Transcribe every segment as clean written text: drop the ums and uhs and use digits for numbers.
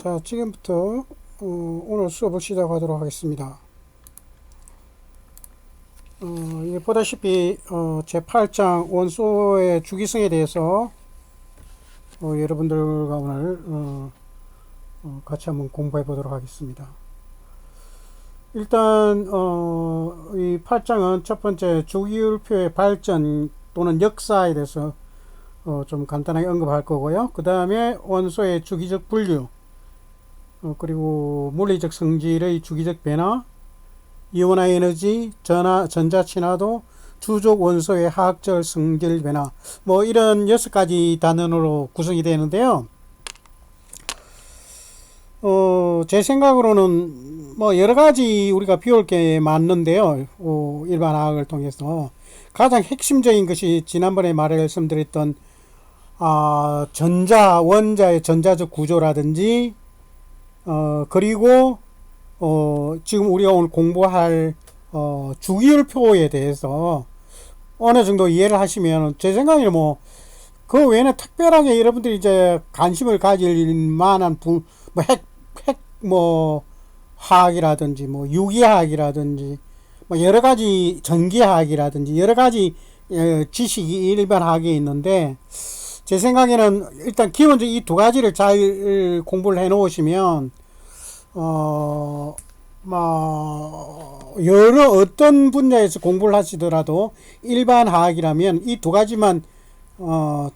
자, 지금부터 오늘 수업을 시작하도록 하겠습니다. 이게 보다시피 제8장 원소의 주기성에 대해서 여러분들과 오늘 같이 한번 공부해 보도록 하겠습니다. 일단 이 8장은 첫 번째 주기율표의 발전 또는 역사에 대해서 좀 간단하게 언급할 거고요. 그 다음에 원소의 주기적 분류, 그리고 물리적 성질의 주기적 변화, 이온화 에너지, 전자 친화도, 주족 원소의 화학적 성질 변화, 뭐 이런 6가지 단원으로 구성이 되는데요. 제 생각으로는 뭐 여러 가지 우리가 배울 게 많는데요. 일반 화학을 통해서 가장 핵심적인 것이 지난번에 말씀드렸던 원자의 전자적 구조라든지 그리고 지금 우리가 오늘 공부할 주기율표에 대해서 어느 정도 이해를 하시면 제 생각에는 뭐 그 외에는 특별하게 여러분들이 이제 관심을 가질 만한 화학이라든지 뭐 유기화학이라든지 뭐 여러 가지 전기화학이라든지 여러 가지 지식이 일반 화학에 있는데, 제 생각에는 일단 기본적으로 이 두 가지를 잘 공부를 해 놓으시면 여러 어떤 분야에서 공부를 하시더라도 일반 화학이라면 이 두 가지만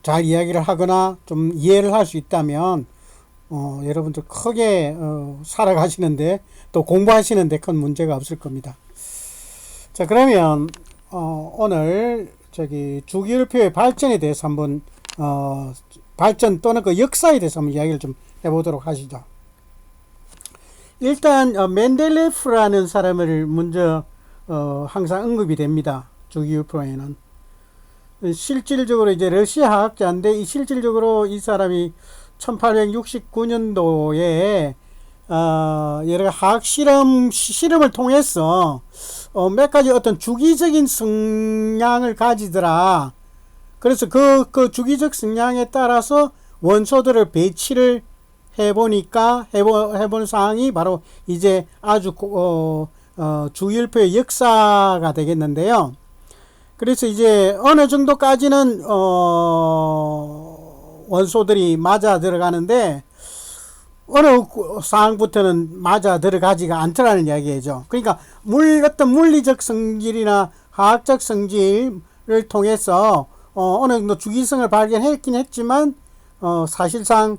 잘 이야기를 하거나 좀 이해를 할 수 있다면 여러분들 크게 살아가시는데 또 공부하시는데 큰 문제가 없을 겁니다. 자, 그러면 오늘 주기율표의 발전에 대해서 한번 발전 또는 그 역사에 대해서 한번 이야기를 좀 해보도록 하시죠. 일단 멘델레프라는 사람을 먼저 항상 언급이 됩니다. 주기율표에는 실질적으로 이제 러시아 화학자인데 실질적으로 이 사람이 1869년도에 여러 화학 실험을 통해서 몇 가지 어떤 주기적인 성향을 가지더라. 그래서 그 주기적 성향에 따라서 원소들을 배치를 해본 사항이 바로 이제 아주 주기율표의 역사가 되겠는데요. 그래서 이제 어느 정도까지는 원소들이 맞아 들어가는데 어느 상황부터는 맞아 들어가지가 않더라는 이야기죠. 그러니까 어떤 물리적 성질이나 화학적 성질을 통해서 어느 정도 주기성을 발견했긴 했지만 사실상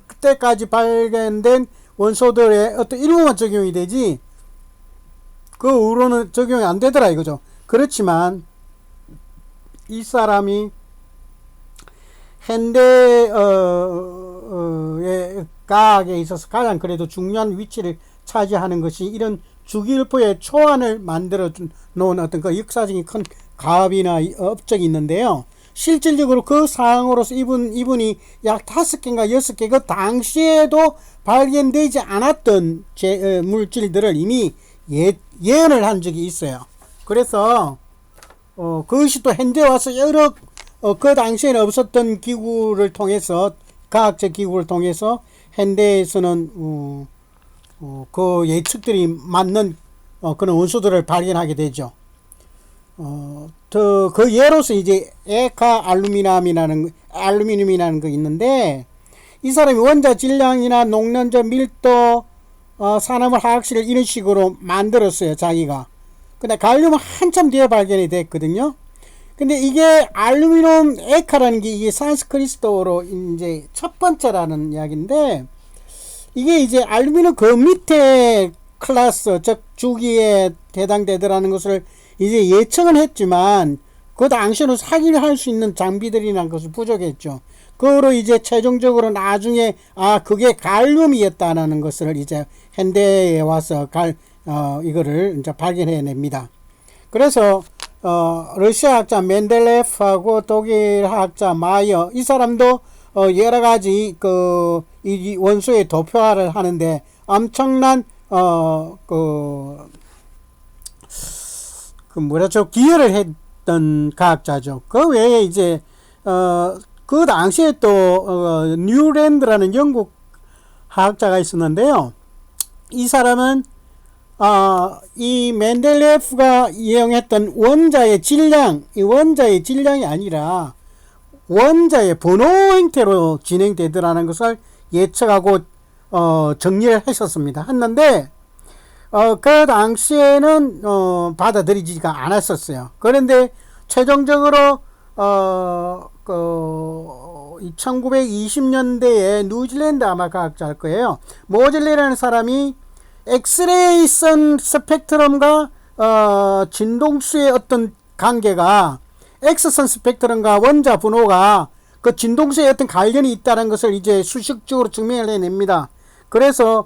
그때까지 발견된 원소들의 어떤 일부만 적용이 되지 그 후로는 적용이 안 되더라 이거죠. 그렇지만 이 사람이 현대 과학에 있어서 가장 그래도 중요한 위치를 차지하는 것이 이런 주기율표의 초안을 만들어 놓은 어떤 그 역사적인 큰 가업이나 업적이 있는데요. 실질적으로 그 상황으로서 이분이 약 5개인가 6개 그 당시에도 발견되지 않았던 물질들을 이미 예언을 한 적이 있어요. 그래서 그것이 또 현재 와서 여러 그 당시에는 없었던 기구를 통해서, 과학적 기구를 통해서 현대에서는 그 예측들이 맞는 그런 원소들을 발견하게 되죠. 그 예로서 이제 알루미늄이라는 거 있는데, 이 사람이 원자 질량이나 녹는저 밀도, 산화물 화학식을 이런 식으로 만들었어요, 자기가. 근데 갈륨은 한참 뒤에 발견이 됐거든요. 근데 이게 알루미늄 에카라는 게 이게 산스크리트어로 이제 첫 번째라는 이야기인데, 이게 이제 알루미늄 그 밑에 클래스, 즉 주기에 해당되더라는 것을 이제 예측은 했지만 그 당시에는 사기를 할 수 있는 장비들이란 것이 부족했죠. 그거로 이제 최종적으로 나중에 그게 갈륨이었다는 것을 이제 현대에 와서 이거를 이제 발견해냅니다. 그래서 러시아 학자 멘델레프하고 독일 학자 마이어, 이 사람도 여러 가지 이 원소의 도표화를 하는데 엄청난 기여를 했던 과학자죠. 그 외에 이제 그 당시에 또 뉴랜드라는 영국 화학자가 있었는데요. 이 사람은 이 멘델레프가 이용했던 원자의 질량, 이 원자의 질량이 아니라 원자의 번호 형태로 진행되더라는 것을 예측하고 정리를 했었습니다. 했는데 그 당시에는 받아들이지가 않았었어요. 그런데 최종적으로 1920년대에 뉴질랜드 아마 과학자일 거예요. 모즐리라는 사람이 엑스레이선 스펙트럼과 진동수의 어떤 관계가 X선 스펙트럼과 원자 분호가 그 진동수의 어떤 관련이 있다는 것을 이제 수식적으로 증명을 해냅니다. 그래서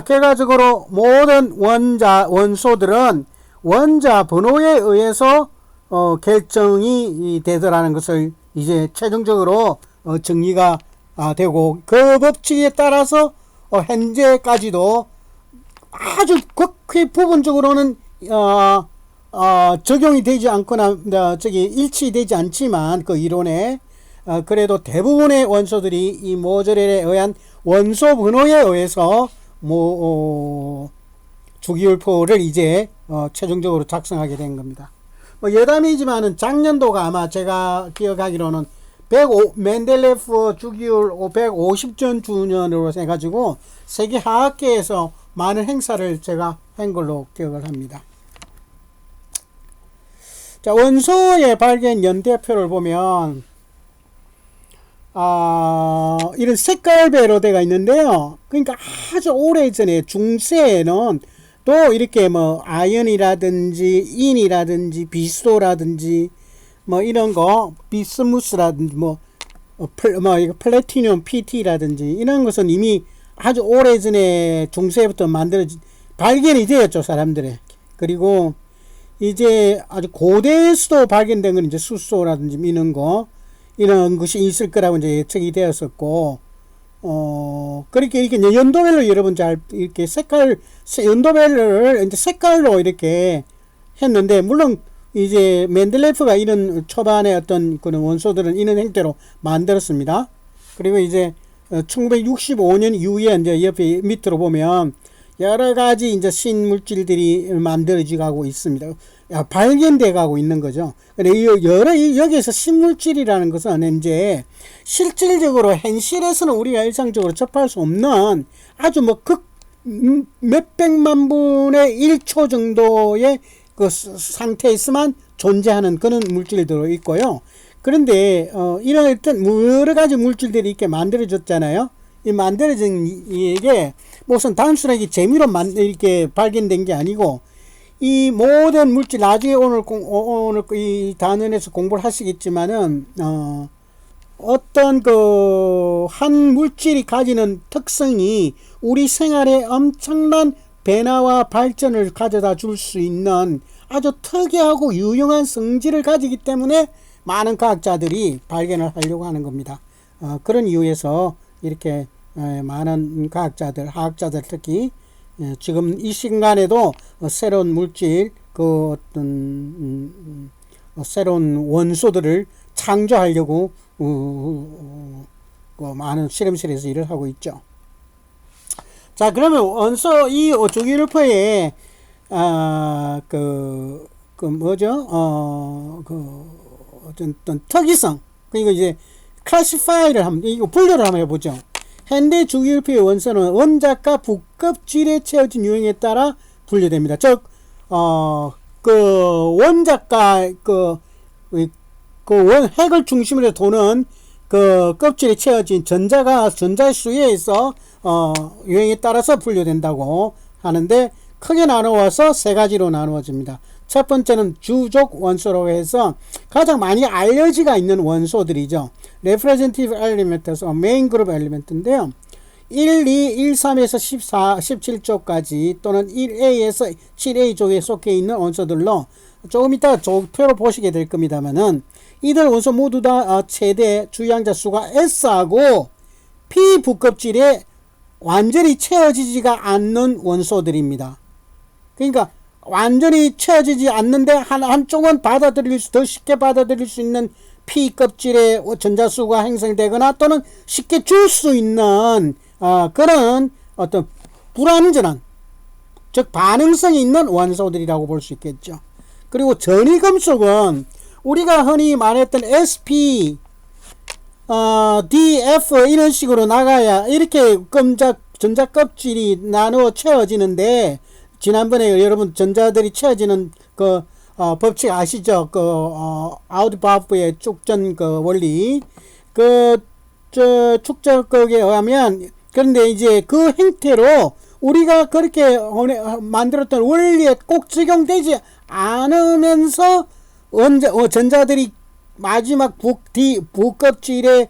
결과적으로 모든 원소들은 원자 번호에 의해서 결정이 되더라는 것을 이제 최종적으로 정리가 되고, 그 법칙에 따라서 현재까지도 아주 극히 부분적으로는 적용이 되지 않거나 일치되지 않지만 그 이론에 그래도 대부분의 원소들이 이 모즐렐에 의한 원소 번호에 의해서 주기율표를 이제 최종적으로 작성하게 된 겁니다. 여담이지만은 작년도가 아마 제가 기억하기로는 멘델레프 주기율 150전 주년으로 해가지고 세계 화학계에서 많은 행사를 제가 한 걸로 기억을 합니다. 자, 원소의 발견 연대표를 보면 이런 색깔별로 되어 있는데요. 그러니까 아주 오래전에 중세에는 또 이렇게 아연이라든지 인이라든지 비소라든지 이런 거 비스무스라든지 이거 플래티늄 PT라든지 이런 것은 이미 아주 오래전에 중세부터 발견이 되었죠, 사람들의. 그리고 이제 아주 고대에서도 발견된 건 이제 수소라든지 이런 것이 있을 거라고 이제 예측이 되었었고, 그렇게 이렇게 연도별로 여러분 이렇게 연도별을 이제 색깔로 이렇게 했는데, 물론 이제 멘델레프가 이런 초반에 어떤 그런 원소들은 이런 형태로 만들었습니다. 그리고 이제 1965년 이후에 이제 옆에 밑으로 보면 여러 가지 이제 신물질들이 만들어지고 있습니다. 발견돼 가고 있는 거죠. 근데 여기에서 신물질이라는 것은 이제 실질적으로 현실에서는 우리가 일상적으로 접할 수 없는 아주 몇백만 분의 1초 정도의 그 상태에서만 존재하는 그런 물질들도 있고요. 그런데 이런 어떤 여러 가지 물질들이 이렇게 만들어졌잖아요. 이 만들어진 이게 무슨 단순하게 재미로 이렇게 발견된 게 아니고, 이 모든 물질 나중에 오늘 이 단원에서 공부를 하시겠지만은 어떤 한 물질이 가지는 특성이 우리 생활에 엄청난 변화와 발전을 가져다 줄 수 있는 아주 특이하고 유용한 성질을 가지기 때문에 많은 과학자들이 발견을 하려고 하는 겁니다. 그런 이유에서 이렇게 많은 화학자들 특히 지금 이 시간에도 새로운 물질, 새로운 원소들을 창조하려고 많은 실험실에서 일을 하고 있죠. 자, 그러면 원소 이 주기율표에 어떤 특이성, 그리고 이제 클래시파이를 이거 분류를 한번 해보죠. 현대 주기율표의 원소는 원자가 부껍질에 채워진 유형에 따라 분류됩니다. 즉, 원자가 핵을 중심으로 해서 도는 껍질에 채워진 전자의 수에 의해서 유형에 따라서 분류된다고 하는데, 크게 나누어서 세 가지로 나누어집니다. 첫 번째는 주족 원소라고 해서 가장 많이 알려지가 있는 원소들이죠. Representative Element에서 Main Group Element인데요. 1, 2, 1, 3에서 14, 17쪽까지 또는 1A에서 7A족에 속해 있는 원소들로 조금 이따 조표로 보시게 될 겁니다만은, 이들 원소 모두 다 최대 주양자 수가 S하고 P 부껍질에 완전히 채워지지가 않는 원소들입니다. 그러니까 완전히 채워지지 않는데 한쪽은 더 쉽게 받아들일 수 있는 P 껍질에 전자수가 형성되거나 또는 쉽게 줄 수 있는 그런 어떤 불완전한, 즉 반응성이 있는 원소들이라고 볼 수 있겠죠. 그리고 전이금속은 우리가 흔히 말했던 sp, df 이런 식으로 나가야 이렇게 전자 껍질이 나누어 채워지는데, 지난번에 여러분 전자들이 채워지는 그 법칙 아시죠? 그 아우트바프의 축전 그 원리, 축적에 의하면, 그런데 이제 그 형태로 우리가 그렇게 만들었던 원리에 꼭 적용되지 않으면서 전자들이 마지막 부껍질에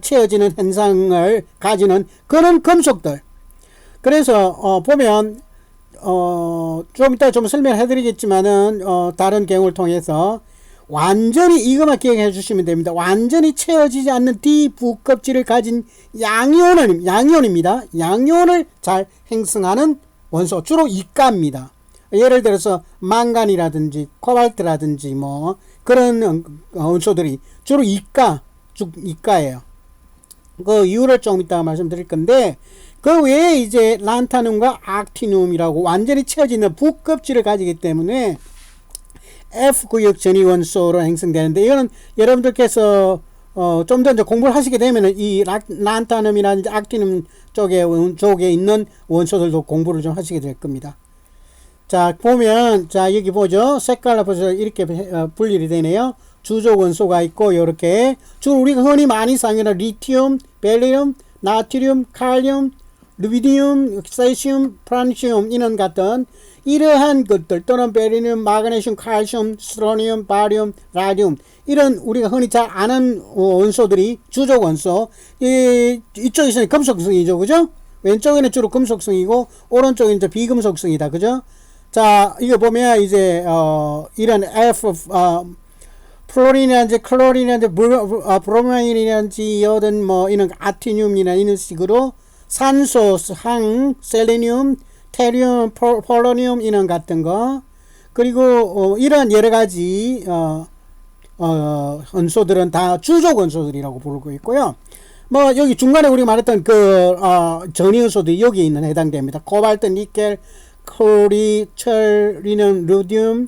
채워지는 현상을 가지는 그런 금속들. 그래서 보면 좀 이따 좀 설명해 드리겠지만은 다른 경우를 통해서 완전히 이것만 기억해 주시면 됩니다. 완전히 채워지지 않는 D 부껍질을 가진 양이온입니다. 양이온을 잘 형성하는 원소, 주로 이가입니다. 예를 들어서 망간이라든지 코발트라든지 뭐 그런 원소들이 주로 이가예요. 그 이유를 좀 이따가 말씀드릴 건데, 그 외에 이제 란타늄과 악티늄이라고 완전히 채워지는 부껍질을 가지기 때문에 F구역 전이원소로 형성되는데, 이거는 여러분들께서 좀 더 이제 공부를 하시게 되면은 이 란타늄이나 악티늄 쪽에 있는 원소들도 공부를 좀 하시게 될 겁니다. 자, 보면, 자, 여기 보죠. 색깔로 보셔서 이렇게 분리이 되네요. 주족 원소가 있고, 요렇게. 주로 우리가 흔히 많이 사용하는 리튬, 벨리륨, 나트륨, 칼륨, 루비디움, 세슘, 프란시움, 이런 같은 이러한 것들, 또는 베리륨, 마그네슘, 칼슘, 스트로늄, 바리움, 라듐, 이런 우리가 흔히 잘 아는 원소들이 주족 원소. 이쪽에서는 금속성이죠, 그죠? 왼쪽에는 주로 금속성이고, 오른쪽에는 이제 비금속성이다, 그죠? 자, 이거 보면 이제 이런 플로린이라든지 클로린이라든지 브로마인이라든지 여든 뭐 이런 아티늄이나 이런 식으로 산소, 황, 셀레늄, 테륨, 폴로늄 이런 같은 거, 그리고 이런 여러 가지 원소들은 다 주족 원소들이라고 부르고 있고요. 뭐 여기 중간에 우리가 말했던 그 전이원소들이 여기에 있는 해당됩니다. 코발트, 니켈, 클로리, 철, 리튬, 루디움,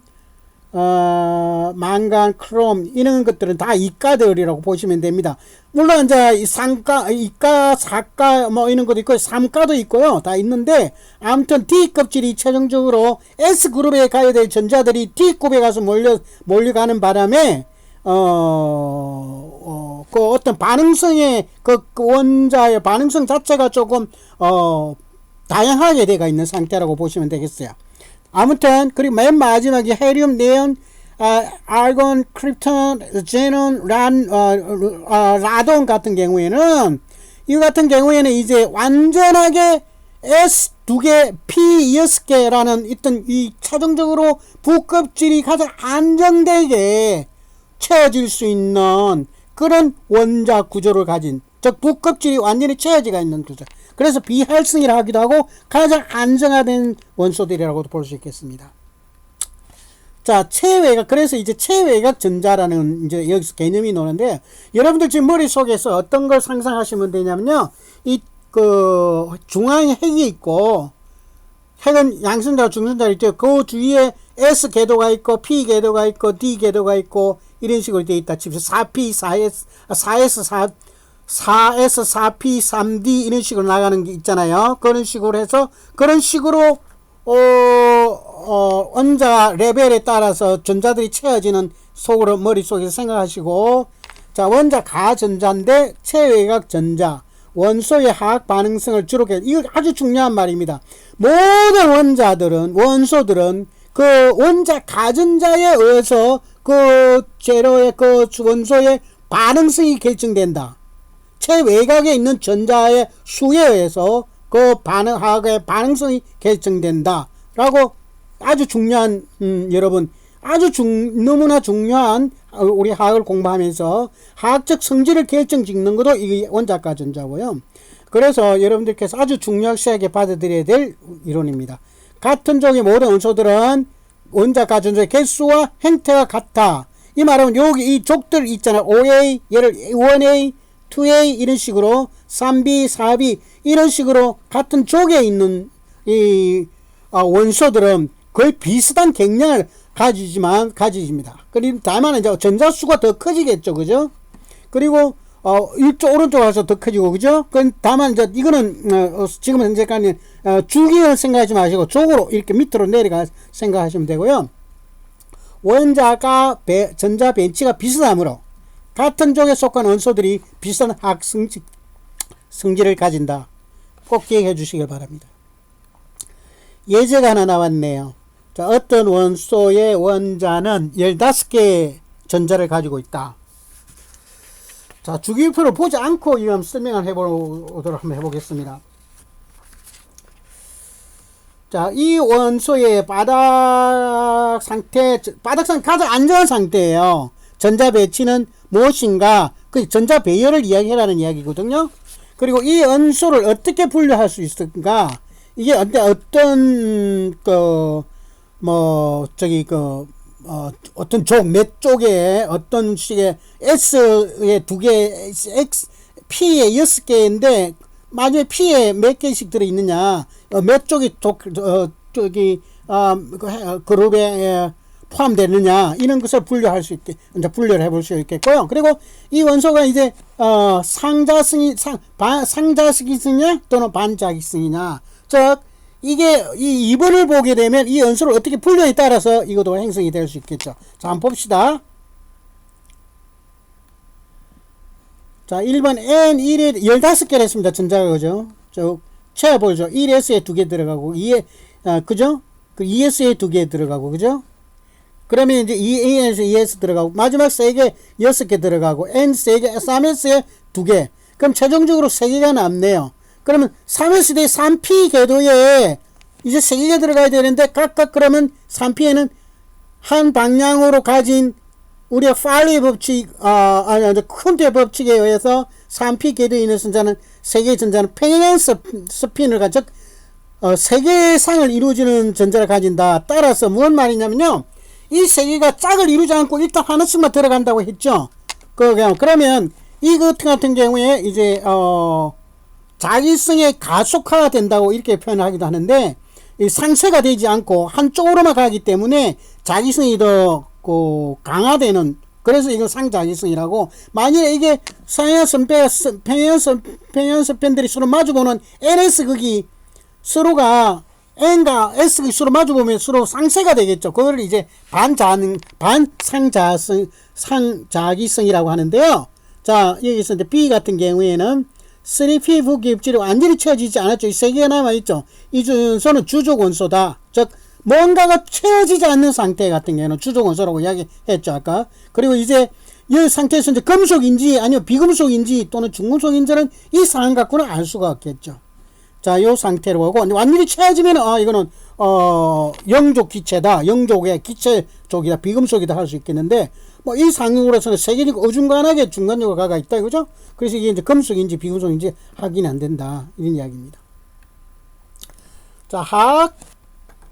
망간, 크롬, 이런 것들은 다 이가들이라고 보시면 됩니다. 물론 이제 이가, 사가 뭐 이런 것도 있고 삼가도 있고요. 다 있는데, 아무튼 D 껍질이 최종적으로 S 그룹에 가야 될 전자들이 D급에 가서 몰려가는 바람에 그 어떤 반응성의 그 원자의 반응성 자체가 조금 다양하게 되어 있는 상태라고 보시면 되겠어요. 아무튼, 그리고 맨 마지막에 헤리움, 네온, 아르곤, 크립톤, 제논, 라돈 같은 경우에는, 이 같은 경우에는 이제 완전하게 S 2개, P 6개라는 있던 이 최종적으로 부껍질이 가장 안정되게 채워질 수 있는 그런 원자 구조를 가진, 즉 부껍질이 완전히 채워지가 있는 구조. 그래서 비활성이라 하기도 하고 가장 안정화된 원소들이라고도 볼 수 있겠습니다. 자, 체외각. 그래서 이제 체외각 전자라는 이제 여기서 개념이 나오는데, 여러분들 지금 머릿속에서 어떤 걸 상상하시면 되냐면요, 이 그 중앙에 핵이 있고, 핵은 양성자, 중성자 있죠. 그 주위에 S 궤도가 있고, P 궤도가 있고, D 궤도가 있고, 이런 식으로 되어 있다. 지금 4P, 4S, 4P, 3D 이런 식으로 나가는 게 있잖아요. 그런 식으로 해서, 그런 식으로 원자 레벨에 따라서 전자들이 채워지는 속으로 머릿속에서 생각하시고, 자, 원자 가전자인데 체외각 전자, 원소의 화학 반응성을 주로 이거 아주 중요한 말입니다. 모든 원소들은 그 원자 가전자에 의해서 그 재료의 그 원소의 반응성이 결정된다. 체외곽에 있는 전자의 수에 의해서 그 화학의 반응성이 결정된다. 라고 아주 중요한, 여러분, 너무나 중요한 우리 화학을 공부하면서 화학적 성질을 결정짓는 것도 이게 원자가 전자고요. 그래서 여러분들께서 아주 중요하게 받아들여야 될 이론입니다. 같은 종의 모든 원소들은 원자가 전자의 개수와 형태가 같아. 이 말하면 여기 이 족들 있잖아. OA, 얘를 1A, 2A 이런 식으로 3B, 4B 이런 식으로 같은 족에 있는 이 원소들은 거의 비슷한 경량을 가지집니다. 그리고 다만 이제 전자수가 더 커지겠죠, 그죠? 그리고 이쪽 오른쪽 가서 더 커지고, 그죠? 다만 이제 이거는 지금 현재까지 주기를 생각하지 마시고 쪽으로 이렇게 밑으로 내려가 생각하시면 되고요. 원자가 전자 벤치가 비슷하므로 같은 쪽에 속한 원소들이 비슷한 화학 성질을 가진다. 꼭 기억해 주시길 바랍니다. 예제가 하나 나왔네요. 자, 어떤 원소의 원자는 15개의 전자를 가지고 있다. 자, 주기율표를 보지 않고 이거 설명을 해보도록 한번 해보겠습니다. 자, 이 원소의 바닥 상태 가장 안전한 상태예요. 전자 배치는 무엇인가? 그 전자 배열을 이야기하라는 이야기거든요. 그리고 이 원소를 어떻게 분류할 수 있을까? 이게 어떤 어떤 쪽, 몇 쪽에 어떤 식의 S에 2개, X, P에 6개인데, 마지막에 P에 몇 개씩 들어있느냐, 몇 쪽이 그룹에 포함되느냐, 이런 것을 분류할 수 있게, 이제 분류를 해볼 수 있겠고요. 그리고 이 원소가 이제, 상자식이냐, 또는 반자기성이냐, 즉, 이게 이 2번을 보게 되면 이 원소를 어떻게 분류에 따라서 이것도 행성이 될 수 있겠죠. 자, 한번 봅시다. 자, 1번 N1에 15개를 했습니다. 전자가, 그죠? 채워보죠. 1S에 2개 들어가고, 2에, 그죠? 그 2S에 2개 들어가고, 그죠? 그러면 이제 2A에서 2S 들어가고, 마지막 3개, 6개 들어가고, N 3개, 3S에 2개. 그럼 최종적으로 3개가 남네요. 그러면 3S 대 3P 궤도에 이제 3개가 들어가야 되는데, 각각 그러면 3P에는 한 방향으로 가진 우리가 팔리의 법칙, 쿤트의 법칙에 의해서 3P 궤도에 있는 전자는 3개의 전자는 평행한 스핀을 가져 3개의 상을 이루어지는 전자를 가진다. 따라서 무슨 말이냐면요. 이 3개가 짝을 이루지 않고 일단 하나씩만 들어간다고 했죠. 그러면 이것 같은 경우에 이제, 자기성의 가속화가 된다고 이렇게 표현하기도 하는데, 이 상쇄가 되지 않고 한쪽으로만 가기 때문에 자기성이 더 강화되는, 그래서 이거 상자기성이라고. 만일에 이게 평행선편들이 서로 마주보는 NS 극이 서로가 N과 S 극이 서로 마주보면 서로 상쇄가 되겠죠. 그걸 이제 상자기성이라고 하는데요. 자, 여기서 이제 B 같은 경우에는 3P 부기입질이 완전히 채워지지 않았죠. 이 3개가 남아있죠. 이 원소는 주족 원소다. 즉, 뭔가가 채워지지 않는 상태 같은 경우는 주족 원소라고 이야기했죠, 아까. 그리고 이제 이 상태에서 이제 금속인지 아니면 비금속인지 또는 중금속인지는 이 상황 갖고는 알 수가 없겠죠. 자, 요 상태로 하고, 완전히 채워지면, 이거는, 영족 기체다. 영족의 기체족이다. 비금속이다 할 수 있겠는데, 뭐, 이 상황으로서는 세계적 어중간하게 중간적으로 가가 있다, 그죠? 그래서 이게 이제 금속인지 비금속인지 확인 안 된다. 이런 이야기입니다. 자, 화학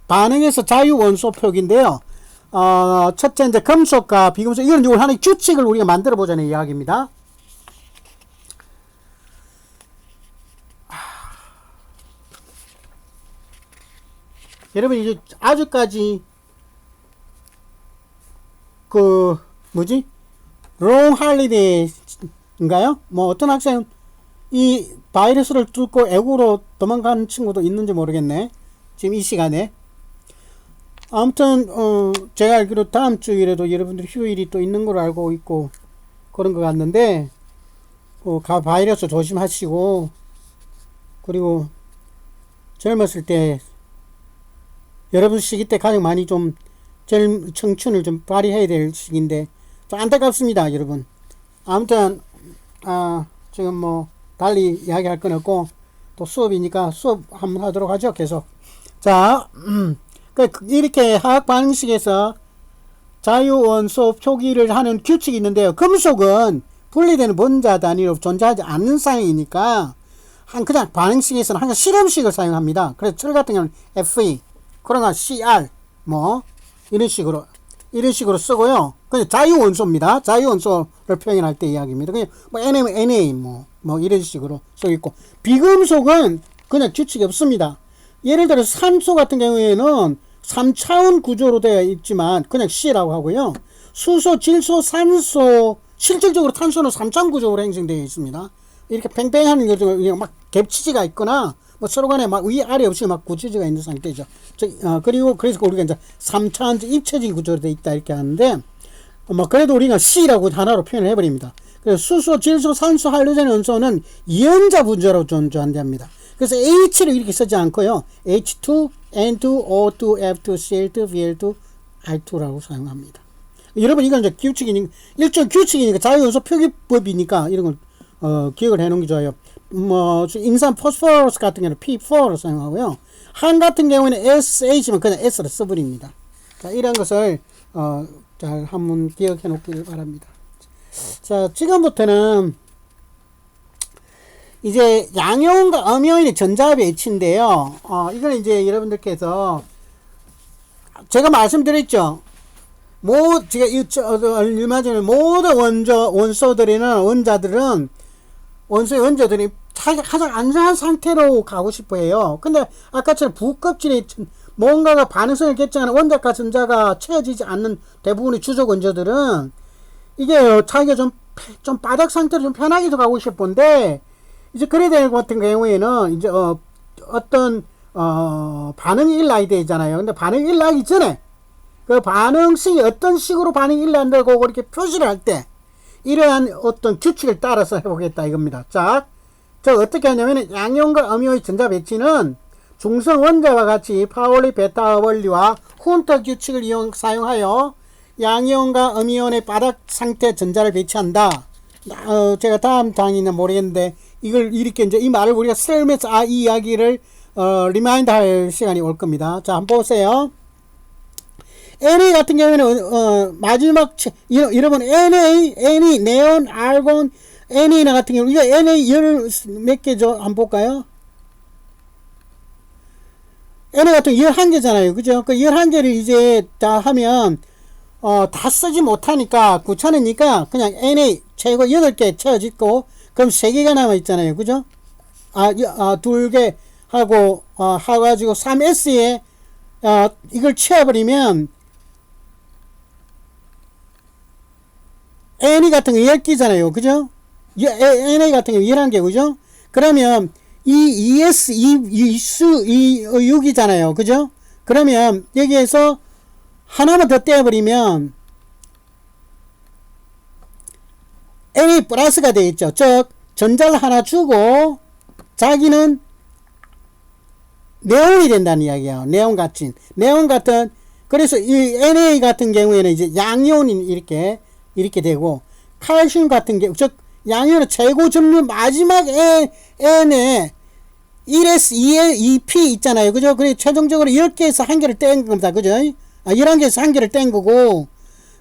반응에서 자유원소 표기인데요. 첫째, 이제 금속과 비금속, 이건 이걸 하나의 규칙을 우리가 만들어 보자는 이야기입니다. 여러분, 이제 아직까지 롱 할리데이인가요? 뭐 어떤 학생은 이 바이러스를 뚫고 외국으로 도망가는 친구도 있는지 모르겠네. 지금 이 시간에. 아무튼 제가 알기로 다음 주일에도 여러분들 휴일이 또 있는 걸로 알고 있고 그런 것 같는데, 바이러스 조심하시고, 그리고 젊었을 때 여러분 시기 때 가장 많이 좀 청춘을 좀 발휘해야 될 시기인데 좀 안타깝습니다, 여러분. 아무튼 지금 뭐 달리 이야기할 건 없고 또 수업이니까 수업 한번 하도록 하죠. 계속. 자, 이렇게 화학 반응식에서 자유원소 표기를 하는 규칙이 있는데요. 금속은 분리되는 원자 단위로 존재하지 않는 상황이니까 그냥 반응식에서는 항상 실험식을 사용합니다. 그래서 철 같은 경우는 Fe, 그러나 CR, 뭐 이런 식으로 이런 식으로 쓰고요. 그냥 자유원소입니다. 자유원소를 표현할 때 이야기입니다. 그냥 뭐 Na 뭐 이런 식으로 써 있고, 비금속은 그냥 규칙이 없습니다. 예를 들어 산소 같은 경우에는 3차원 구조로 되어 있지만 그냥 C라고 하고요. 수소, 질소, 산소, 실질적으로 탄소는 3차원 구조로 형성되어 있습니다. 이렇게 팽팽한 거죠. 막 겹치지가 있거나 뭐 서로 간에 막 위아래 없이 막 굳혀지가 있는 상태죠. 그리고 그래서 우리가 이제 3차원적 입체적인 구조로 되어 있다 이렇게 하는데, 뭐 그래도 우리가 C라고 하나로 표현을 해버립니다. 그래서 수소, 질소, 산소, 할로젠, 원소는 이연자 분자로 존재한답니다. 그래서 H를 이렇게 쓰지 않고요. H2, N2, O2, F2, Cl2, Bl2, R2라고 사용합니다. 여러분 이건 이제 일종 규칙이니까 자유원소 표기법이니까 이런 걸 기억을 해놓은 게 좋아요. 뭐 인산 포스포러스 같은 경우는 P4로 사용하고요. 한 같은 경우에는 SH면 그냥 S로 써버립니다. 자, 이런 것을 잘 한번 기억해 놓기를 바랍니다. 자, 지금부터는 이제 양이온과 음이온의 전자합의 H인데요. 이건 이제 여러분들께서 제가 말씀드렸죠. 제가 얼마 전에 모든 원소의 원자들이 자기가 가장 안전한 상태로 가고 싶어 해요. 근데 아까처럼 부껍질에 뭔가가 반응성을 결정하는 원자과 전자가 채워지지 않는 대부분의 주적 원자들은 이게 자기가 좀 바닥 상태로 좀 편하게도 가고 싶은데, 이제 그래야 될 것 같은 경우에는 이제 어떤 반응이 일어나야 되잖아요. 근데 반응이 일어나기 전에 그 반응식이 어떤 식으로 반응이 일어난다고 그렇게 표시를 할 때 이러한 어떤 규칙을 따라서 해보겠다 이겁니다. 자, 저 어떻게 하냐면 양이온과 음이온의 전자 배치는 중성 원자와 같이 파울리 베타 원리와 훈터 규칙을 사용하여 양이온과 음이온의 바닥 상태 전자를 배치한다. 제가 다음 장에는 모르겠는데 이걸 이렇게 이제 이 말을 우리가 쓰면서 이 이야기를 리마인드 할 시간이 올 겁니다. 자, 한번 보세요. Na 같은 경우에는 마지막 여러분 Na, 네온, 알곤, Na 같은 경우 이거 Na 몇 개죠? 한번 볼까요? Na 같은 경우 11개잖아요. 그죠? 그 11개를 이제 다 하면 다 쓰지 못하니까 귀찮으니까 그냥 Na 최고 8개 채워짓고 그럼 3개가 남아 있잖아요. 그죠? 2개 하고 해가지고 3S에 이걸 채워버리면 Na 같은 거 10개잖아요. 그죠? Na 같은 거 11개, 그죠? 그러면 이 6이잖아요. 그죠? 그러면 여기에서 하나만 더 떼어버리면 Na 플러스가 되겠죠. 즉, 전자를 하나 주고 자기는 네온이 된다는 이야기예요. 네온 같은. 그래서 이 Na 같은 경우에는 이제 양이온이 이렇게 되고, 칼슘 같은 경우, 즉, 양이온은 최고 점유 마지막 N에 1S, 2P 있잖아요. 그죠? 그리고 최종적으로 10개에서 1개를 뗀 겁니다. 그죠? 11개에서 1개를 뗀 거고,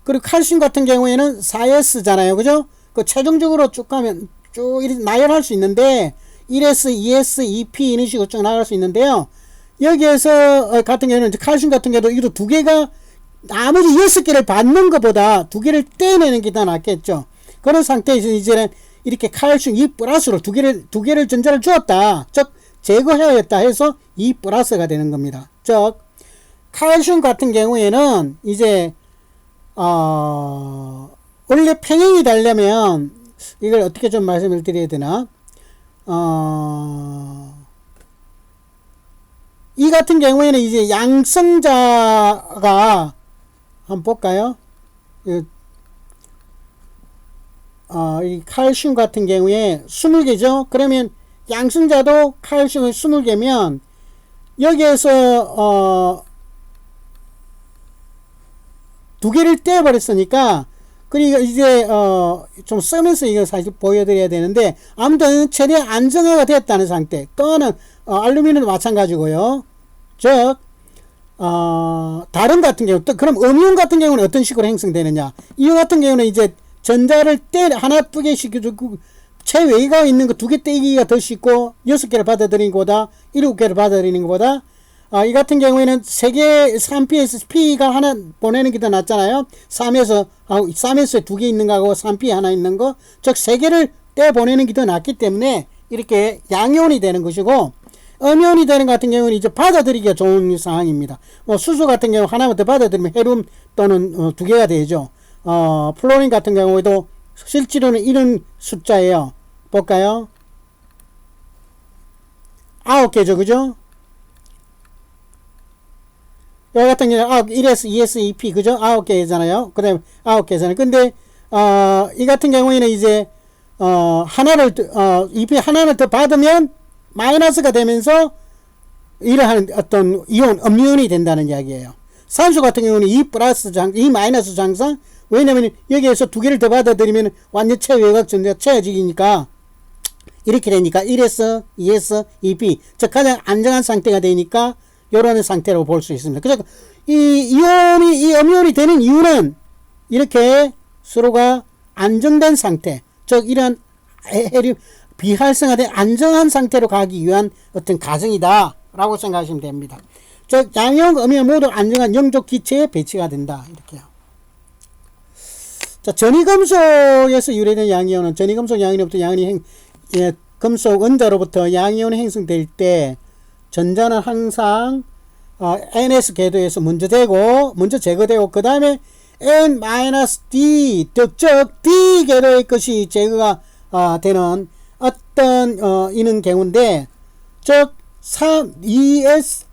그리고 칼슘 같은 경우에는 4S잖아요. 그죠? 그 최종적으로 쭉 가면 쭉 나열할 수 있는데, 1S, 2S, 2P 이런 식으로 쭉 나갈 수 있는데요. 여기에서 같은 경우는 칼슘 같은 경우도 이것도 2개가 나머지 6개를 받는 것보다 2개를 떼내는 게 더 낫겠죠. 그런 상태에서 이제는 이렇게 칼슘 2 플러스로 2개를 전자를 주었다. 즉, 제거해야겠다 해서 2 플러스가 되는 겁니다. 즉, 칼슘 같은 경우에는 이제, 원래 평행이 되려면 이걸 어떻게 좀 말씀을 드려야 되나? 이 같은 경우에는 이제 양성자가 한번 볼까요? 이 칼슘 같은 경우에 20개죠? 그러면 양성자도 칼슘을 20개면 여기에서 2개를 떼어버렸으니까, 그러니까 이제 좀 쓰면서 이거 사실 보여드려야 되는데, 아무튼 최대한 안정화가 됐다는 상태. 또는 알루미늄도 마찬가지고요. 즉 다른 같은 경우, 또 그럼 음이온 같은 경우는 어떤 식으로 형성되느냐? 이온 같은 경우는 이제 전자를 하나 2개씩 최외가 있는 거 2개 떼기가 더 쉽고 6개를 받아들이는 것보다 7개를 받아들이는 것보다 이 같은 경우에는 3개 3P에서 P가 하나 보내는 게 더 낫잖아요. 3S에 2개 있는 거하고 3P 하나 있는 거, 즉 3개를 떼 보내는 게 더 낫기 때문에 이렇게 양이온이 되는 것이고, 음이온이 되는 것 같은 경우는 이제 받아들이기가 좋은 상황입니다. 수소 같은 경우 하나만 더 받아들이면 헤륨 또는 2개가 되죠. 플로린 같은 경우에도 실제로는 이런 숫자예요. 볼까요? 9개죠, 그죠? 여기 같은 경우는 1S, 2S, 2P, 그죠? 9개잖아요. 그 다음에 9개잖아요. 근데, 이 같은 경우에는 이제, EP 하나를 더 받으면 마이너스가 되면서 이러한 어떤 음이온이 된다는 이야기예요. 산소 같은 경우는 2 마이너스 장상. 왜냐면 여기에서 2개를 더 받아들이면 완전 최외곽 전자가 채워지니까 이렇게 되니까 1S, 2S, 2P. 즉, 가장 안정한 상태가 되니까 이런 상태로 볼 수 있습니다. 그래서 이 음이온이 되는 이유는 이렇게 서로가 안정된 상태, 즉 이런 비활성화된 안정한 상태로 가기 위한 어떤 과정이다 라고 생각하시면 됩니다. 즉 양이온, 음이온 모두 안정한 영적 기체에 배치가 된다 이렇게요. 자, 전이금속에서 유래된 양이온은 전이금속 양이온부터 금속 원자로부터 양이온이 행성될 때 전자는 항상 NS 궤도에서 먼저 제거되고 그 다음에 N-D 즉 D 궤도의 것이 제거가 되는 어떤 이는 경우인데, 즉 4S2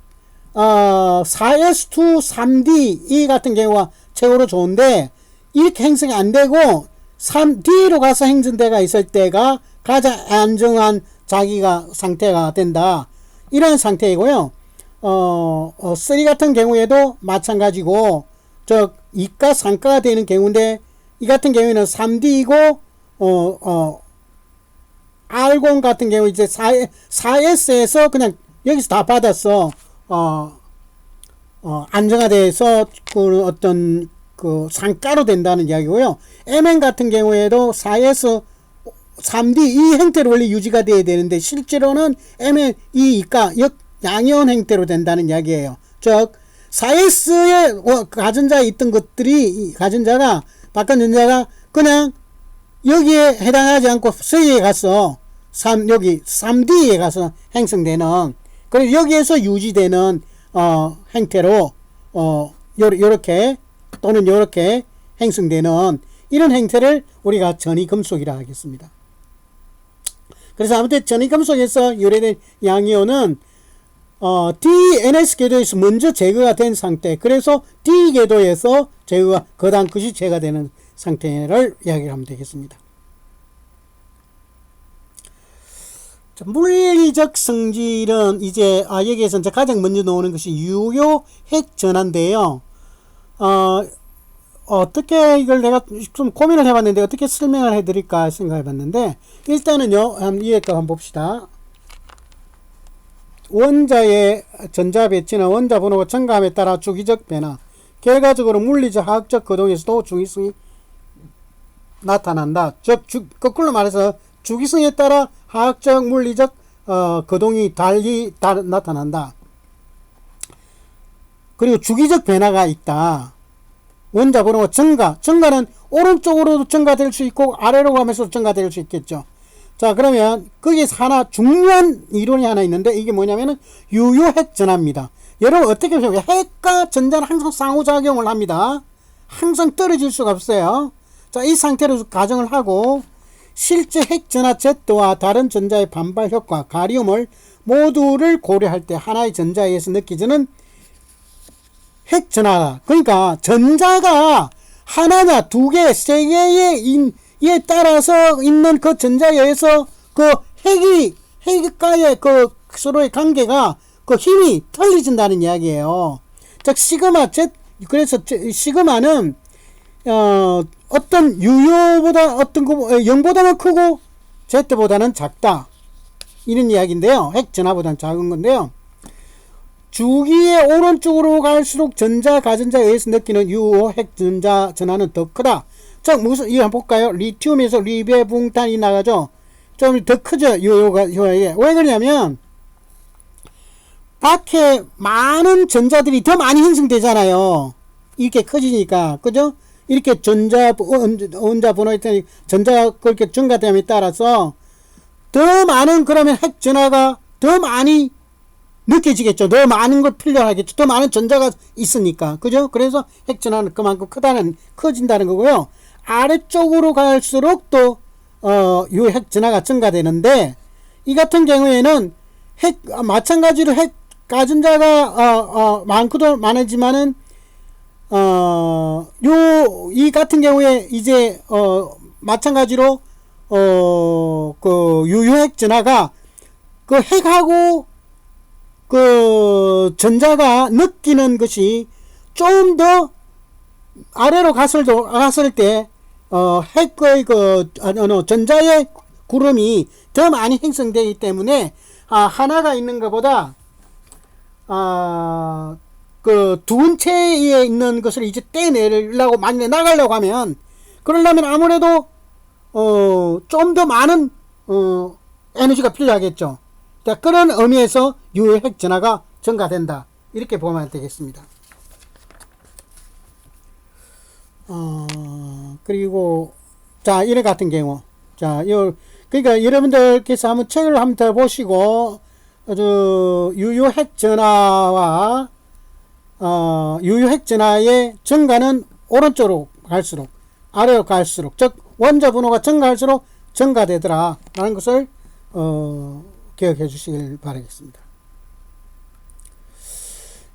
3D 이 같은 경우가 최고로 좋은데 이렇게 행성이 안 되고 3D로 가서 행성대가 있을 때가 가장 안정한 자기가 상태가 된다. 이런 상태이고요. 3 같은 경우에도 마찬가지고, 즉, 2가, 3가가 되는 경우인데, 이 같은 경우에는 3D이고, R0 같은 경우 이제 4S에서 그냥 여기서 다 받았어. 안정화돼서 그 어떤 그 상가로 된다는 이야기고요. MN 같은 경우에도 4S 3D 이 형태로 원래 유지가 돼야 되는데 실제로는 MN 이 이가 양이온 형태로 된다는 이야기예요. 즉 4S에 가전자에 있던 것들이 가전자가 바깥 전자가 그냥 여기에 해당하지 않고 3에 가서 여기 3D에 가서 행성되는, 그리고 여기에서 유지되는 형태로 요렇게 또는 요렇게 행성되는 이런 형태를 우리가 전이금속이라 하겠습니다. 그래서 아무튼 전이금속에서 유래된 양이온은 DNS 궤도에서 먼저 제거가 된 상태, 그래서 D 궤도에서 제거가 그 다음 것이 제거되는 상태를 이야기를 하면 되겠습니다. 자, 물리적 성질은 이제 여기에서 이제 가장 먼저 나오는 것이 유효 핵 전환인데요. 어떻게 이걸 내가 좀 고민을 해봤는데 어떻게 설명을 해드릴까 생각해봤는데, 일단은요 이해가 한번 봅시다. 원자의 전자 배치나 원자 번호가 증가함에 따라 주기적 변화, 결과적으로 물리적 화학적 거동에서도 주기성이 나타난다. 즉 거꾸로 말해서 주기성에 따라 화학적 물리적 거동이 달리 나타난다. 그리고 주기적 변화가 있다. 원자 번호가 증가는 오른쪽으로도 증가될 수 있고 아래로 가면서 증가될 수 있겠죠. 자, 그러면 거기에서 하나 중요한 이론이 하나 있는데, 이게 뭐냐면은 유효핵 전화입니다. 여러분 어떻게 보세요? 핵과 전자는 항상 상호작용을 합니다. 항상 떨어질 수가 없어요. 자, 이 상태로 가정을 하고 실제 핵 전화 Z와 다른 전자의 반발 효과 가리움을 모두를 고려할 때 하나의 전자에 의해서 느껴지는 핵 전화, 그러니까 전자가 하나냐 두 개, 세 개에 따라서 있는 그 전자에 의해서 그 핵과의 그 서로의 관계가 그 힘이 틀려진다는 이야기예요. 즉 시그마 Z, 그래서 시그마는 어떤 유효보다 어떤 거 0보다는 크고 Z보다는 작다, 이런 이야기인데요. 핵 전화보다는 작은 건데요. 주기의 오른쪽으로 갈수록 전자 가전자에 의해서 느끼는 유효 핵 전자 전하는 더 크다. 자, 무슨 이거 한번 볼까요? 리튬에서 리베붕탄이 나가죠. 좀 더 크죠, 유효가. 왜 그러냐면 밖에 많은 전자들이 더 많이 형성되잖아요. 이렇게 커지니까. 그죠? 이렇게 원자 번호에 전자가 그렇게 증가됨에 따라서 더 많은 그러면 핵 전하가 더 많이 느껴지겠죠. 더 많은 걸 필요하겠죠. 더 많은 전자가 있으니까. 그죠? 그래서 핵 전하는 그만큼 커진다는 거고요. 아래쪽으로 갈수록 또, 요 핵 전하가 증가되는데, 이 같은 경우에는 마찬가지로 핵 가전자가, 많지만은, 이 같은 경우에 이제, 마찬가지로, 유효핵 전하가 그 핵하고 그 전자가 느끼는 것이 좀 더 아래로 갔을 때, 핵의 전자의 구름이 더 많이 형성되기 때문에, 하나가 있는 것보다, 그 두근체에 있는 것을 이제 떼내려고, 만약에 나가려고 하면, 그러려면 아무래도, 좀 더 많은, 에너지가 필요하겠죠. 그런 의미에서 유효핵 전하가 증가된다. 이렇게 보면 되겠습니다. 그리고, 자, 이래 같은 경우. 자, 그러니까 여러분들께서 한번 책을 한번 더 보시고, 유효핵 전하와, 유효핵 전하의 증가는 오른쪽으로 갈수록, 아래로 갈수록, 즉, 원자 분호가 증가할수록 증가되더라. 라는 것을, 기억해 주시길 바라겠습니다.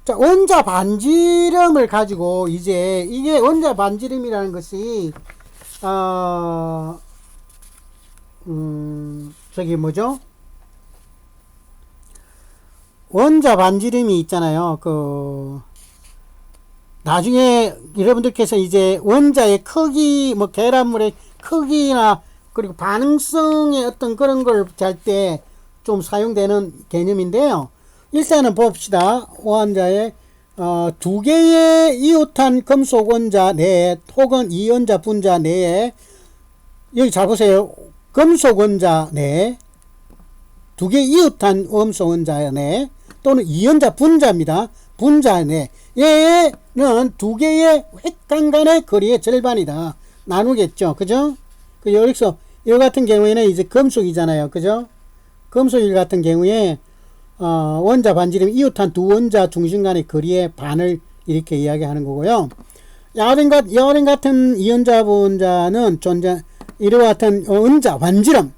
자, 원자 반지름을 가지고 이제 이게 원자 반지름이라는 것이 저기 뭐죠? 원자 반지름이 있잖아요. 나중에 여러분들께서 이제 원자의 크기, 뭐 계란물의 크기나 그리고 반응성의 어떤 그런 걸 잘 때 좀 사용되는 개념인데요. 일단은 봅시다. 원자의 두 개의 이웃한 금속 원자 내에 혹은 이원자 분자 내에, 여기 잘 보세요. 금속 원자 내에 두 개의 이웃한 금속 원자 내에 또는 이원자 분자입니다. 분자 내에 얘는 두 개의 핵간 간의 거리의 절반이다. 나누겠죠. 그죠? 여기서 이 같은 경우에는 이제 금속이잖아요. 그죠? 금속 같은 경우에 원자 반지름 이웃한 두 원자 중심 간의 거리의 반을 이렇게 이야기하는 거고요. 야린 같은 이원자 분자는 이와 같은 원자 반지름의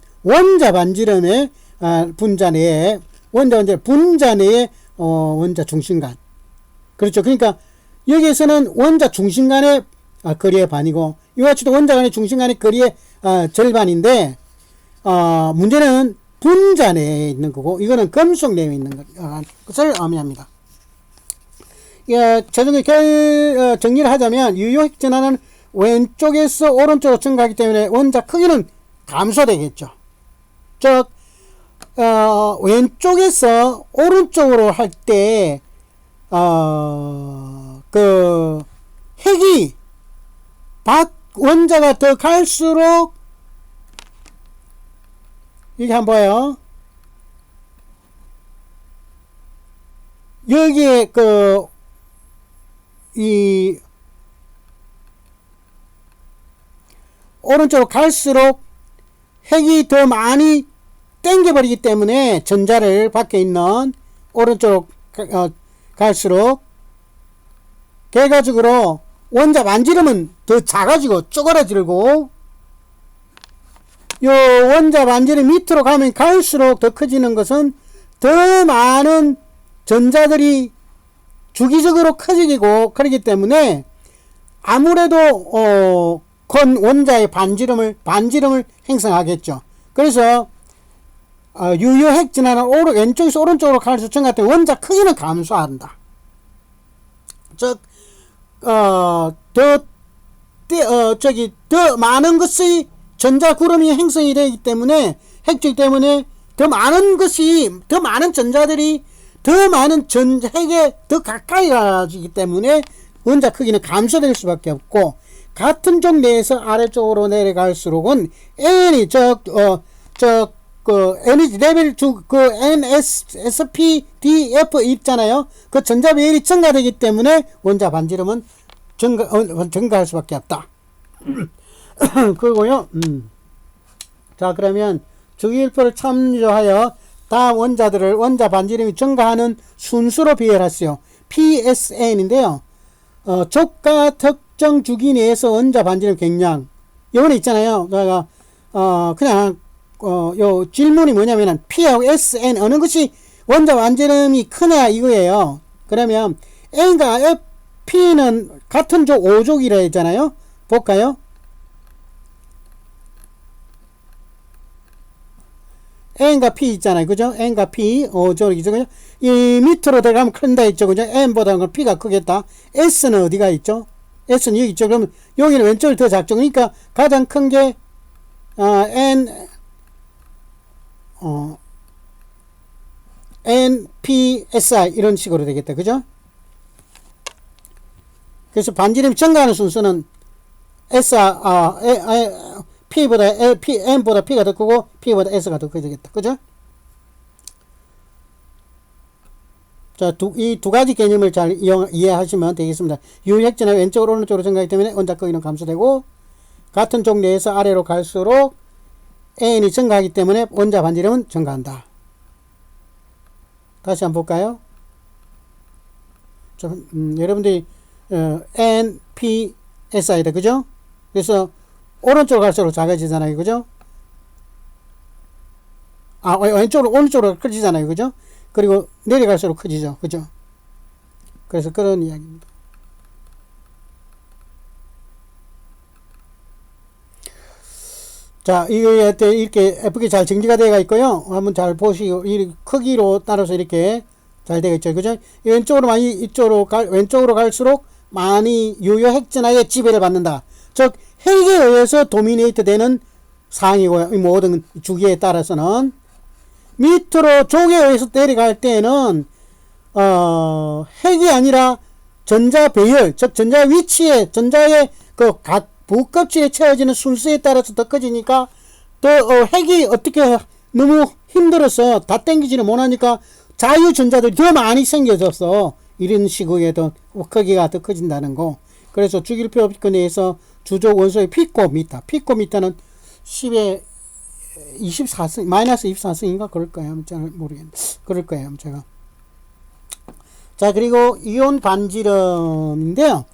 분자 내에 분자 내에 원자 중심 간. 그렇죠. 그러니까 여기에서는 원자 중심 간의 거리의 반이고 이와 같이 원자 간의 중심 간의 거리의 절반인데, 문제는 분자 내에 있는 거고 이거는 금속 내에 있는 것을 의미합니다. 최종의 정리를 하자면 유효핵 전하는 왼쪽에서 오른쪽으로 증가하기 때문에 원자 크기는 감소되겠죠. 즉 왼쪽에서 오른쪽으로 할 때 그 핵이 원자가 더 갈수록, 여기 한번 봐요. 여기에 이 오른쪽으로 갈수록 핵이 더 많이 땡겨버리기 때문에 전자를 밖에 있는 오른쪽으로 갈수록 결과적으로 원자 반지름은 더 작아지고 쪼그라들고, 요 원자 반지름 밑으로 가면 갈수록 더 커지는 것은 더 많은 전자들이 주기적으로 커지고 그러기 때문에 아무래도 원자의 반지름을 형성하겠죠. 그래서 유효핵 전하는 왼쪽에서 오른쪽으로 갈수록 증가할 원자 크기는 감소한다. 즉 더 많은 것이 전자 구름이 형성이 되기 때문에, 핵질 때문에 더 많은 전자들이 더 많은 핵에 더 가까이 가지기 때문에 원자 크기는 감소될 수밖에 없고, 같은 쪽 내에서 아래쪽으로 내려갈수록은 n이 그 에너지 레벨 그 NSPDF 있잖아요. 그 전자 배열이 증가되기 때문에 원자 반지름은 증가할 수밖에 없다. 그리고요. 자, 그러면 주기율표를 참조하여 다음 원자들을 원자 반지름이 증가하는 순수로 비율하세요. PSN인데요. 족과 특정 주기 내에서 원자 반지름 경량. 요번에 있잖아요. 제가 그냥 요 질문이 뭐냐면은 P하고 SN 어느 것이 원자 반지름이 크냐 이거예요. 그러면 N과 P는 같은 족 5족이라 했잖아요. 볼까요? N과 P 있잖아요. 그죠? N과 P 5족이죠. 그죠? 이 밑으로 들어가면 큰다 했죠. 그죠? N보다는 P가 크겠다. S는 어디가 있죠? S는 여기 있죠. 그러면 여기는 왼쪽이 더 작죠. 그러니까 가장 큰 게 NPSI 이런 식으로 되겠다. 그죠? 그래서 반지름이 증가하는 순서는 N보다 P가 더 크고 P보다 S가 더 크겠다. 그죠? 자, 이 두 가지 개념을 잘 이해하시면 되겠습니다. 유액전화 왼쪽으로 오른쪽으로 증가하기 때문에 원자 크기는 감소되고 같은 쪽 내에서 아래로 갈수록 N이 증가하기 때문에 원자 반지름은 증가한다. 다시 한번 볼까요? 여러분들이 NPSI다. 그죠? 그래서 오른쪽으로 갈수록 작아지잖아요. 그죠? 왼쪽으로 오른쪽으로 커지잖아요. 그죠? 그리고 내려갈수록 커지죠. 그죠? 그래서 그런 이야기입니다. 자, 이렇게 예쁘게 잘 정리가 되어 있고요. 한번 잘 보시고, 이 크기로 따라서 이렇게 잘 되어 있죠. 그죠? 왼쪽으로 왼쪽으로 갈수록 많이 유효 핵전하에 지배를 받는다. 즉, 핵에 의해서 도미네이트 되는 상이고요. 이 모든 주기에 따라서는. 밑으로 족에 의해서 내려갈 때는 핵이 아니라 전자 배열, 즉 전자 위치에 전자의 그 부껍질에 채워지는 순서에 따라서 더 커지니까 또 핵이 어떻게 너무 힘들어서 다 땡기지는 못하니까 자유전자들이 더 많이 생겨져서 이런 시국에 더 크기가 더 커진다는 거. 그래서 주기율표 내에서 주족 원소의 피코미터는 10의 24승, 마이너스 24승인가? 그럴 거예요. 잘 모르겠는데. 그럴 거예요. 제가. 자, 그리고 이온 반지름인데요.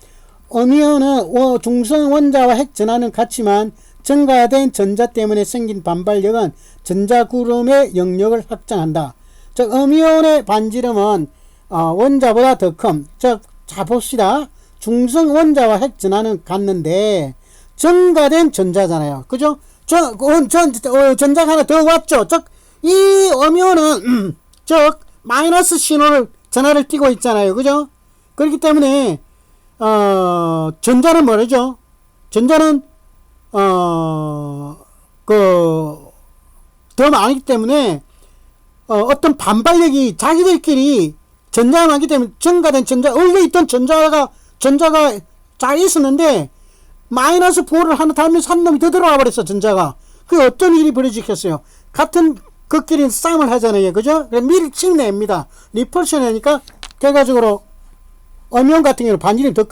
음이온은 중성 원자와 핵 전하는 같지만 증가된 전자 때문에 생긴 반발력은 전자구름의 영역을 확장한다. 즉, 음이온의 반지름은 원자보다 더 큰. 즉, 자 봅시다. 중성 원자와 핵 전하는 같는데 증가된 전자잖아요. 그죠? 전자가 하나 더 왔죠. 즉, 이 음이온은 즉 마이너스 신호를 전하를 띄고 있잖아요. 그죠? 그렇기 때문에 전자는 뭐죠? 전자는 더 많기 때문에 어떤 반발력이 자기들끼리 전자가 많기 때문에 증가된 원래 있던 전자가 잘 있었는데 마이너스 4를 하나 달면서 한 놈이 더 들어와 버렸어. 전자가. 그 어떤 일이 벌어지겠어요? 같은 그끼리 싸움을 하잖아요. 그죠? 밀치냅니다. 리펄션 하니까 결과적으로 음이온 같은 경우는 반지름이 더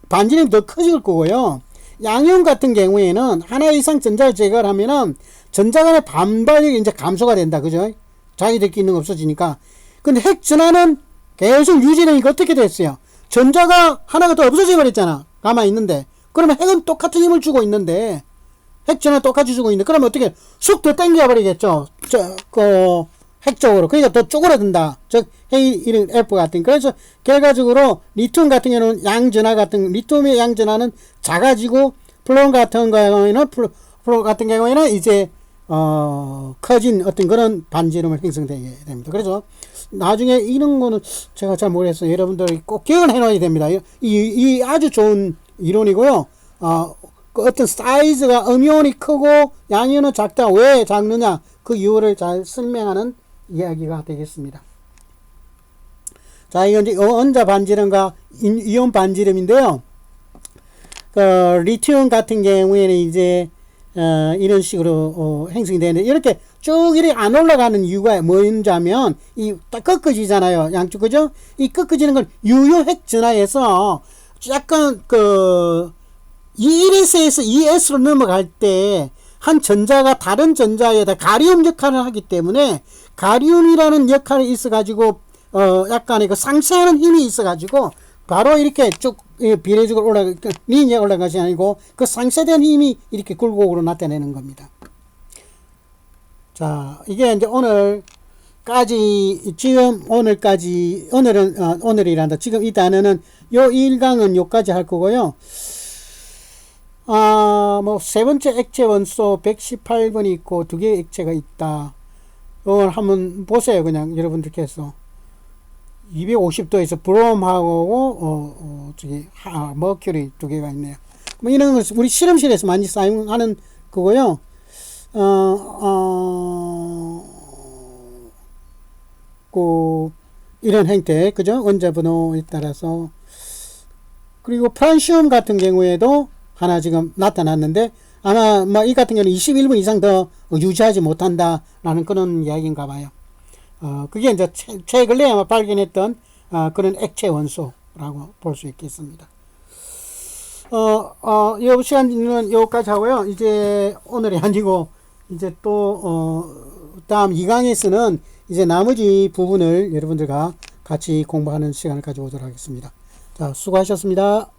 반지름이 더 커질 거고요. 양이온 같은 경우에는 하나 이상 전자를 제거를 하면은 전자 간의 반발력이 이제 감소가 된다. 그죠? 자기들끼리 있는 거 없어지니까. 근데 핵 전하는 계속 유지되니까 어떻게 됐어요? 전자가 하나가 더 없어져 버렸잖아. 가만히 있는데. 그러면 핵은 똑같은 힘을 주고 있는데, 핵 전하 똑같이 주고 있는데, 그러면 어떻게 쑥 더 당겨 버리겠죠? 핵 쪽으로. 그러니까 더 쪼그라든다. 즉, 이런 F 같은. 그래서 결과적으로 리튬 같은 경우는 리튬의 양전하는 작아지고, 플론 같은 경우에는 이제, 커진 어떤 그런 반지름을 형성되게 됩니다. 그래서 나중에 이런 거는 제가 잘 모르겠어요. 여러분들이 꼭 기억을 해놔야 됩니다. 이 아주 좋은 이론이고요. 그 어떤 사이즈가 음이온이 크고 양이온은 작다. 왜 작느냐? 그 이유를 잘 설명하는 이야기가 되겠습니다. 자, 이건 이제 원자 반지름과 이온 반지름인데요. 리튬 같은 경우에는 이제 이런 식으로 행성이 되는데 이렇게 쭉 이렇게 안 올라가는 이유가 뭐냐면 이 딱 꺾어지잖아요. 양쪽 그죠? 이 꺾어지는 건 유효핵 진화에서 약간 그 1S에서 2S로 넘어갈 때 한 전자가 다른 전자에다 가리움 역할을 하기 때문에 가리움이라는 역할이 있어가지고 약간의 그 상쇄하는 힘이 있어가지고 바로 이렇게 쭉 비례적으로 리니어 올라가지 아니고 그 상쇄된 힘이 이렇게 굴곡으로 나타내는 겁니다. 자, 이게 이제 오늘까지 지금 오늘이란다. 지금 이 단어는 요 1강은 요까지 할 거고요. 뭐 세 번째 액체 원소 118번이 있고 두 개의 액체가 있다. 이걸 한번 보세요. 그냥 여러분들께서 250도에서 브롬하고 머큐리 두 개가 있네요. 뭐 이런 걸 우리 실험실에서 많이 사용하는 거고요. 이런 형태, 그죠? 원자 번호에 따라서. 그리고 프란시움 같은 경우에도 하나 지금 나타났는데, 아마 뭐 이 같은 경우는 21분 이상 더 유지하지 못한다라는 그런 이야기인가 봐요. 그게 이제 최근에 아마 발견했던 그런 액체 원소라고 볼 수 있겠습니다. 이 시간은 여기까지 하고요. 이제 오늘이 아니고 이제 또 다음 2강에서는 이제 나머지 부분을 여러분들과 같이 공부하는 시간을 가져오도록 하겠습니다. 자, 수고하셨습니다.